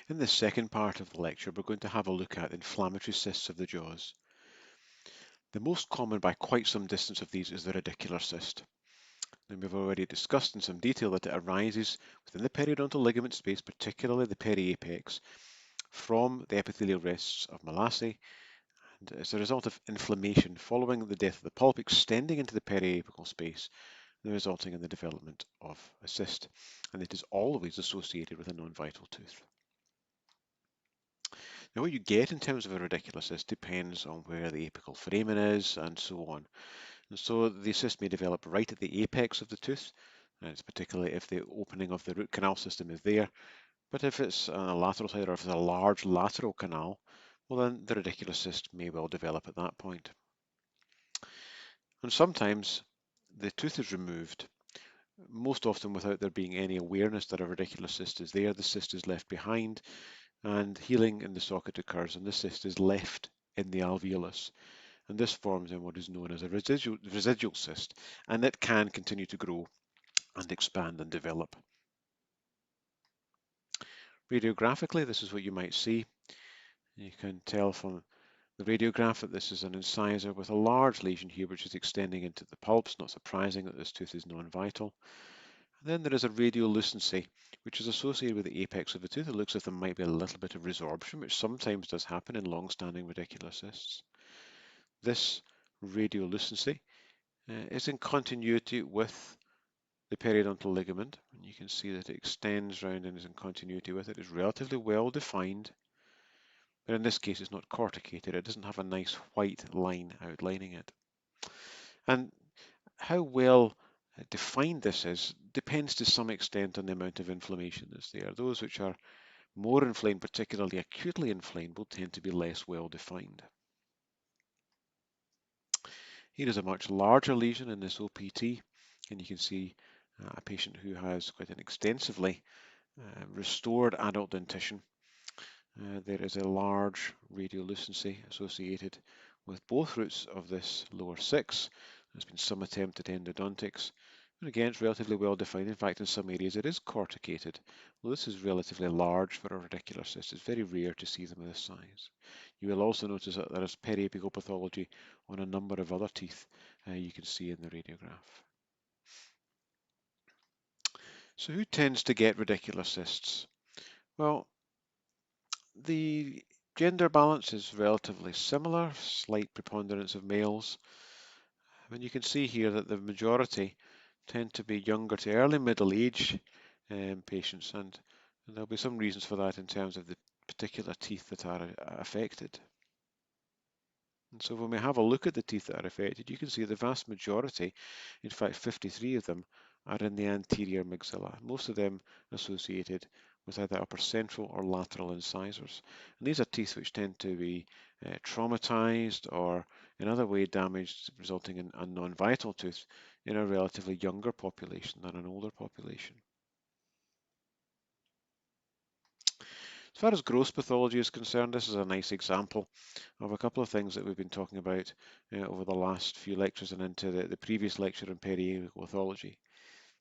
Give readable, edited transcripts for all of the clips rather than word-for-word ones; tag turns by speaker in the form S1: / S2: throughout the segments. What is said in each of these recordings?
S1: In the second part of the lecture, we're going to have a look at inflammatory cysts of the jaws. The most common by quite some distance of these is the radicular cyst. And we've already discussed in some detail that it arises within the periodontal ligament space, particularly the periapex, from the epithelial rests of Malassez, and as a result of inflammation following the death of the pulp extending into the periapical space, and resulting in the development of a cyst. And it is always associated with a non-vital tooth. Now, what you get in terms of a radicular cyst depends on where the apical foramen is and so on. And so the cyst may develop right at the apex of the tooth, and it's particularly if the opening of the root canal system is there. But if it's on a lateral side or if it's a large lateral canal, well then the radicular cyst may well develop at that point. And sometimes the tooth is removed, most often without there being any awareness that a radicular cyst is there. The cyst is left behind, and healing in the socket occurs, and the cyst is left in the alveolus. And this forms in what is known as a residual cyst, and it can continue to grow and expand and develop. Radiographically, this is what you might see. You can tell from the radiograph that this is an incisor with a large lesion here which is extending into the pulp. It's not surprising that this tooth is non-vital. Then there is a radiolucency, which is associated with the apex of the tooth. It looks as if there might be a little bit of resorption, which sometimes does happen in long-standing radicular cysts. This radiolucency is in continuity with the periodontal ligament, and you can see that it extends round and is in continuity with it. It's relatively well defined, but in this case it's not corticated. It doesn't have a nice white line outlining it. And how well defined this is depends to some extent on the amount of inflammation that's there. Those which are more inflamed, particularly acutely inflamed, will tend to be less well defined. Here is a much larger lesion in this OPT, and you can see a patient who has quite an extensively restored adult dentition. There is a large radiolucency associated with both roots of this lower six. There's been some attempt at endodontics. And again, it's relatively well defined. In fact, in some areas it is corticated. Well, this is relatively large for a radicular cyst. It's very rare to see them of this size. You will also notice that there is periapical pathology on a number of other teeth you can see in the radiograph. So who tends to get radicular cysts? Well, the gender balance is relatively similar, slight preponderance of males. And you can see here that the majority tend to be younger to early middle age patients, and there'll be some reasons for that in terms of the particular teeth that are affected. And so when we have a look at the teeth that are affected, you can see the vast majority, in fact 53 of them, are in the anterior maxilla, most of them associated with either upper central or lateral incisors. And these are teeth which tend to be traumatized or in other way damaged, resulting in a non-vital tooth in a relatively younger population than an older population. As far as gross pathology is concerned, this is a nice example of a couple of things that we've been talking about over the last few lectures and into the previous lecture on periapical pathology.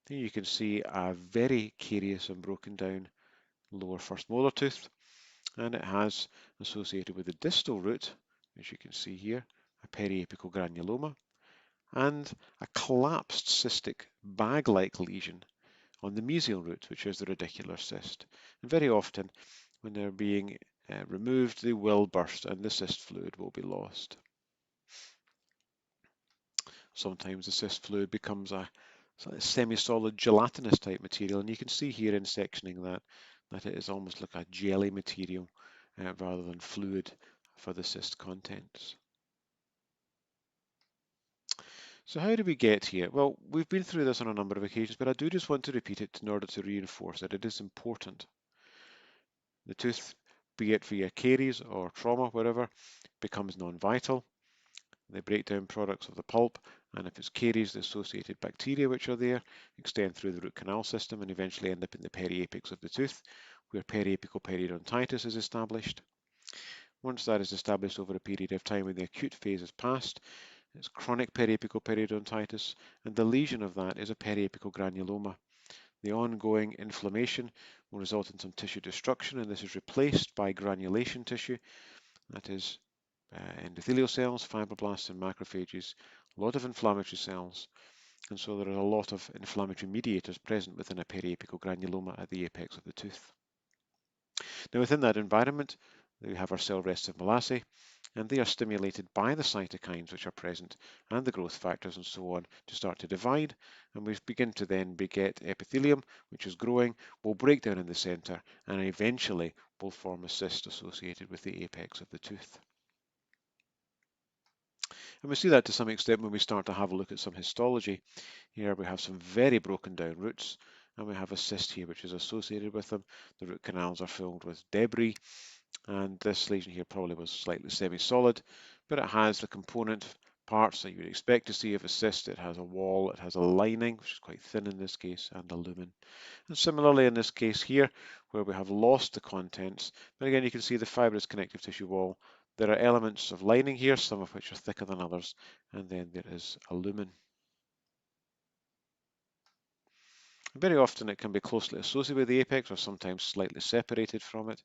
S1: Here you can see a very carious and broken down lower first molar tooth, and it has associated with the distal root, as you can see here, a periapical granuloma, and a collapsed cystic bag-like lesion on the mesial root, which is the radicular cyst. And very often, when they're being removed, they will burst and the cyst fluid will be lost. Sometimes the cyst fluid becomes a semi-solid gelatinous type material, and you can see here in sectioning that it is almost like a jelly material rather than fluid for the cyst contents. So how do we get here? Well, we've been through this on a number of occasions, but I do just want to repeat it in order to reinforce that it is important. The tooth, be it via caries or trauma, whatever, becomes non-vital. They break down products of the pulp, and if it's caries, the associated bacteria which are there extend through the root canal system and eventually end up in the periapex of the tooth, where periapical periodontitis is established. Once that is established over a period of time when the acute phase is passed, it's chronic periapical periodontitis, and the lesion of that is a periapical granuloma. The ongoing inflammation will result in some tissue destruction, and this is replaced by granulation tissue, that is endothelial cells, fibroblasts, and macrophages, a lot of inflammatory cells, and so there are a lot of inflammatory mediators present within a periapical granuloma at the apex of the tooth. Now, within that environment, we have our cell restive molasse, and they are stimulated by the cytokines which are present and the growth factors and so on to start to divide, and we begin to then beget epithelium, which is growing, will break down in the center, and eventually will form a cyst associated with the apex of the tooth. And we see that to some extent when we start to have a look at some histology. Here we have some very broken down roots, and we have a cyst here which is associated with them. The root canals are filled with debris, and this lesion here probably was slightly semi-solid, but it has the component parts that you would expect to see of a cyst. It has a wall, it has a lining, which is quite thin in this case, and a lumen. And similarly in this case here, where we have lost the contents, but again you can see the fibrous connective tissue wall. There are elements of lining here, some of which are thicker than others, and then there is a lumen. Very often it can be closely associated with the apex or sometimes slightly separated from it.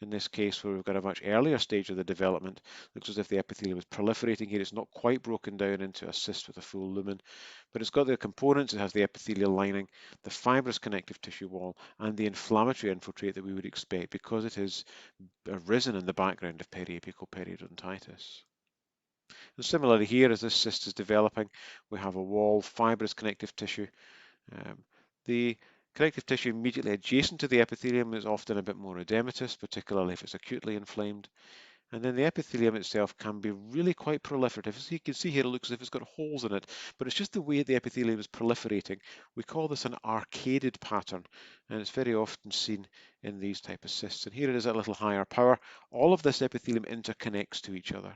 S1: In this case, where we've got a much earlier stage of the development, looks as if the epithelium is proliferating here. It's not quite broken down into a cyst with a full lumen, but it's got the components. It has the epithelial lining, the fibrous connective tissue wall, and the inflammatory infiltrate that we would expect because it has arisen in the background of periapical periodontitis. And similarly here, as this cyst is developing, we have a wall, fibrous connective tissue. The connective tissue immediately adjacent to the epithelium is often a bit more edematous, particularly if it's acutely inflamed. And then the epithelium itself can be really quite proliferative. As you can see here, it looks as if it's got holes in it, but it's just the way the epithelium is proliferating. We call this an arcaded pattern, and it's very often seen in these type of cysts. And here it is at a little higher power. All of this epithelium interconnects to each other.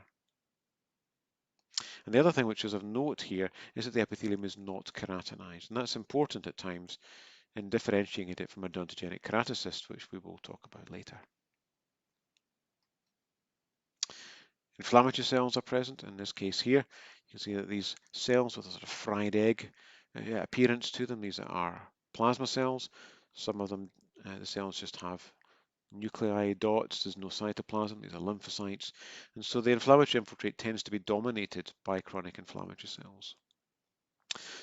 S1: And the other thing which is of note here is that the epithelium is not keratinized, and that's important at times in differentiating it from odontogenic keratocyst, which we will talk about later. Inflammatory cells are present. In this case here, you can see that these cells with a sort of fried egg appearance to them, these are plasma cells. Some of them, the cells just have nuclei dots, there's no cytoplasm, these are lymphocytes. And so the inflammatory infiltrate tends to be dominated by chronic inflammatory cells.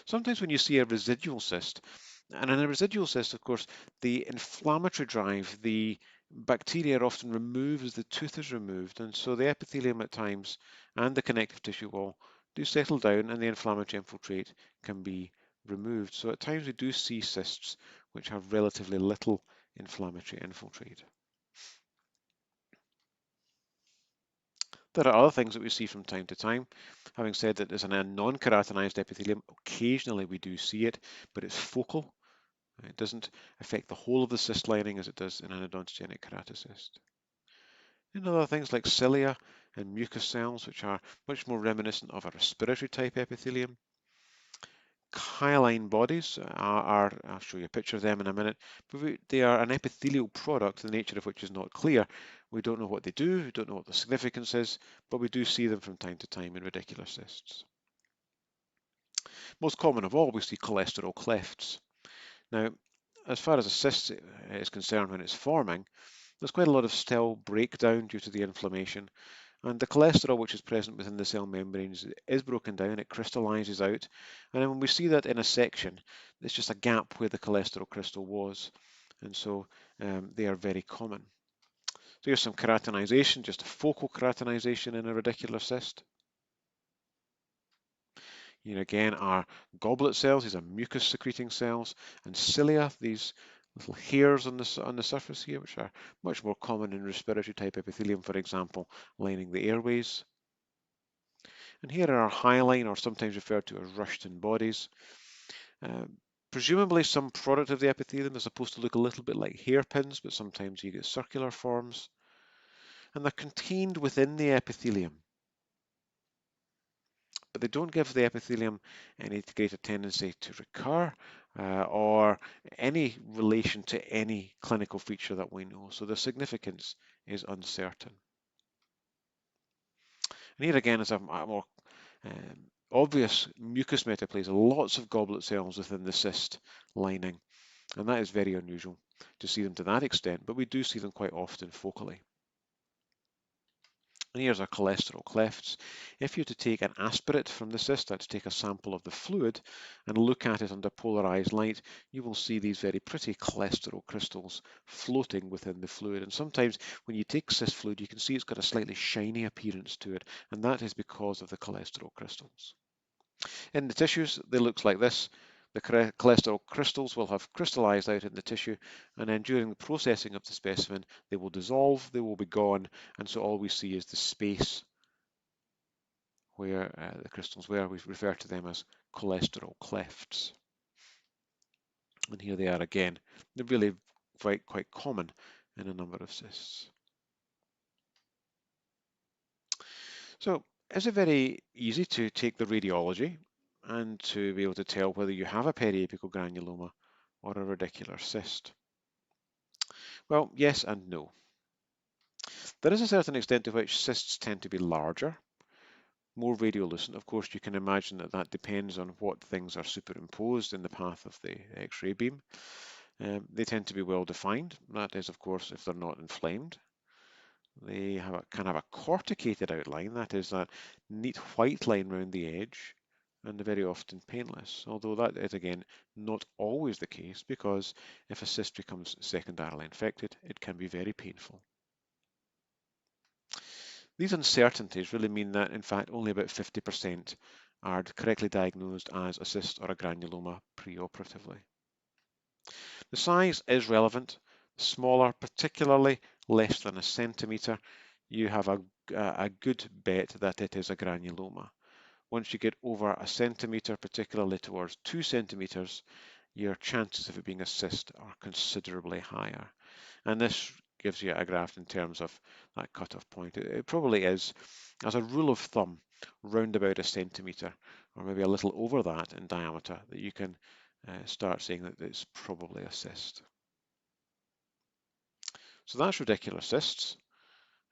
S1: Sometimes when you see a residual cyst, and in a residual cyst, of course, the inflammatory drive, the bacteria are often removed as the tooth is removed, and so the epithelium at times and the connective tissue wall do settle down and the inflammatory infiltrate can be removed. So at times we do see cysts which have relatively little inflammatory infiltrate. There are other things that we see from time to time. Having said that there's a non-keratinized epithelium, occasionally we do see it, but it's focal. It doesn't affect the whole of the cyst lining as it does in an odontogenic keratocyst. And other things like cilia and mucous cells, which are much more reminiscent of a respiratory type epithelium. Hyaline bodies I'll show you a picture of them in a minute, but they are an epithelial product, the nature of which is not clear. We don't know what they do, we don't know what the significance is, but we do see them from time to time in radicular cysts. Most common of all, we see cholesterol clefts. Now, as far as a cyst is concerned when it's forming, there's quite a lot of cell breakdown due to the inflammation, and the cholesterol which is present within the cell membranes is broken down, it crystallizes out, and then when we see that in a section, it's just a gap where the cholesterol crystal was, and so they are very common. So here's some keratinization, just a focal keratinization in a radicular cyst. Here again are goblet cells, these are mucus secreting cells, and cilia, these little hairs on the surface here, which are much more common in respiratory type epithelium, for example, lining the airways. And here are our hyaline, or sometimes referred to as Rushton bodies. Presumably some product of the epithelium. They're supposed to look a little bit like hairpins, but sometimes you get circular forms. And they're contained within the epithelium, but they don't give the epithelium any greater tendency to recur or any relation to any clinical feature that we know. So their significance is uncertain. And here again is a more obvious mucus metaplasia, lots of goblet cells within the cyst lining. And that is very unusual to see them to that extent, but we do see them quite often focally. And here's our cholesterol clefts. If you were to take an aspirate from the cyst, that's take a sample of the fluid, and look at it under polarized light, you will see these very pretty cholesterol crystals floating within the fluid. And sometimes when you take cyst fluid, you can see it's got a slightly shiny appearance to it, and that is because of the cholesterol crystals. In the tissues, they look like this. The cholesterol crystals will have crystallized out in the tissue, and then during the processing of the specimen, they will dissolve, they will be gone, and so all we see is the space where the crystals were. We refer to them as cholesterol clefts. And here they are again. They're really quite common in a number of cysts. So is it very easy to take the radiology and to be able to tell whether you have a periapical granuloma or a radicular cyst? Well, yes and no. There is a certain extent to which cysts tend to be larger, more radiolucent. Of course, you can imagine that that depends on what things are superimposed in the path of the X-ray beam. They tend to be well defined. That is, of course, if they're not inflamed. They can have a corticated outline, that is, that neat white line around the edge, and they're very often painless. Although that is, again, not always the case, because if a cyst becomes secondarily infected, it can be very painful. These uncertainties really mean that, in fact, only about 50% are correctly diagnosed as a cyst or a granuloma preoperatively. The size is relevant. Smaller, particularly less than a centimetre, you have a good bet that it is a granuloma. Once you get over a centimetre, particularly towards 2 centimetres, your chances of it being a cyst are considerably higher. And this gives you a graph in terms of that cutoff point. It probably is, as a rule of thumb, round about a centimetre, or maybe a little over that in diameter, that you can start saying that it's probably a cyst. So that's radicular cysts,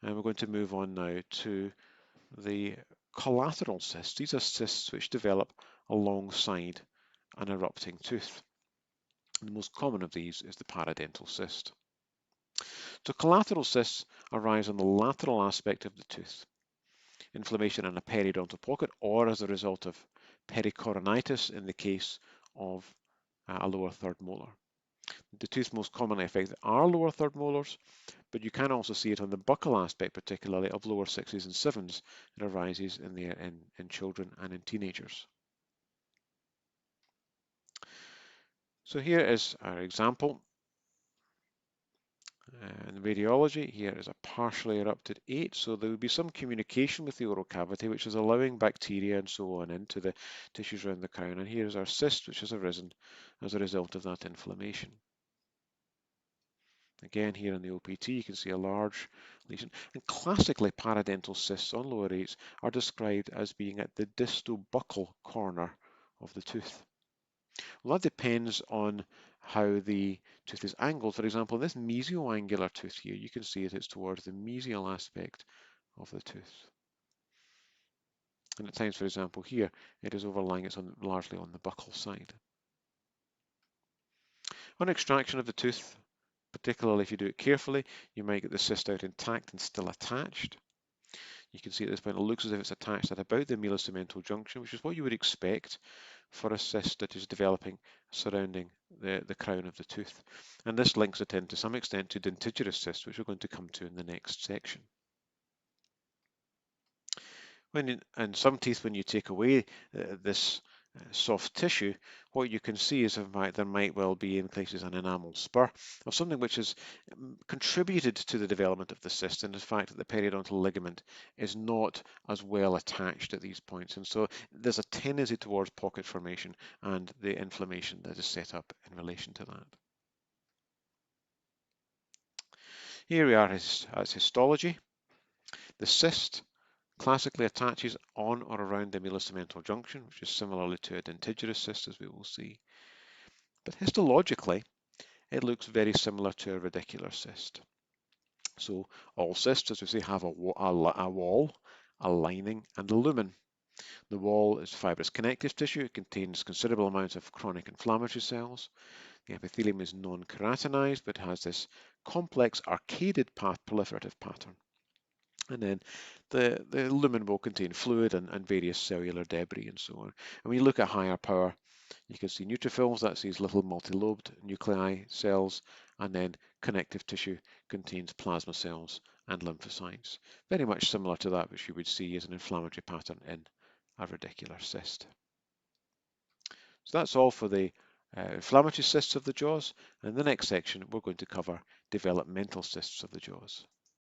S1: and we're going to move on now to the collateral cysts. These are cysts which develop alongside an erupting tooth. And the most common of these is the paradental cyst. So collateral cysts arise on the lateral aspect of the tooth. Inflammation in a periodontal pocket, or as a result of pericoronitis in the case of a lower third molar. The tooth most commonly affected are lower third molars, but you can also see it on the buccal aspect, particularly of lower sixes and sevens. It arises in children and in teenagers. So here is our example. In radiology, here is a partially erupted 8, so there would be some communication with the oral cavity, which is allowing bacteria and so on into the tissues around the crown. And here is our cyst, which has arisen as a result of that inflammation. Again, here in the OPT, you can see a large lesion. And classically, paradental cysts on lower 8s are described as being at the distal buccal corner of the tooth. Well, that depends on how the tooth is angled. For example, this mesioangular tooth here, you can see it's towards the mesial aspect of the tooth. And at times, for example, here, it is overlying, it's largely on the buccal side. On extraction of the tooth, particularly if you do it carefully, you might get the cyst out intact and still attached. You can see at this point it looks as if it's attached at about the melocement junction, which is what you would expect for a cyst that is developing surrounding the crown of the tooth. And this links it in to some extent to dentigerous cysts, which we're going to come to in the next section. And some teeth, when you take away this soft tissue, what you can see is there might well be in places an enamel spur of something which has contributed to the development of the cyst, and the fact that the periodontal ligament is not as well attached at these points. And so there's a tendency towards pocket formation and the inflammation that is set up in relation to that. Here we are as histology. The cyst classically attaches on or around the melocemental junction, which is similarly to a dentigerous cyst, as we will see. But histologically, it looks very similar to a radicular cyst. So all cysts, as we say, have a wall, a lining, and a lumen. The wall is fibrous connective tissue. It contains considerable amounts of chronic inflammatory cells. The epithelium is non-keratinized, but has this complex arcaded proliferative pattern. And then the lumen will contain fluid and various cellular debris and so on. And when you look at higher power, you can see neutrophils, that's these little multi-lobed nuclei cells, and then connective tissue contains plasma cells and lymphocytes. Very much similar to that which you would see as an inflammatory pattern in a radicular cyst. So that's all for the inflammatory cysts of the jaws. In the next section, we're going to cover developmental cysts of the jaws.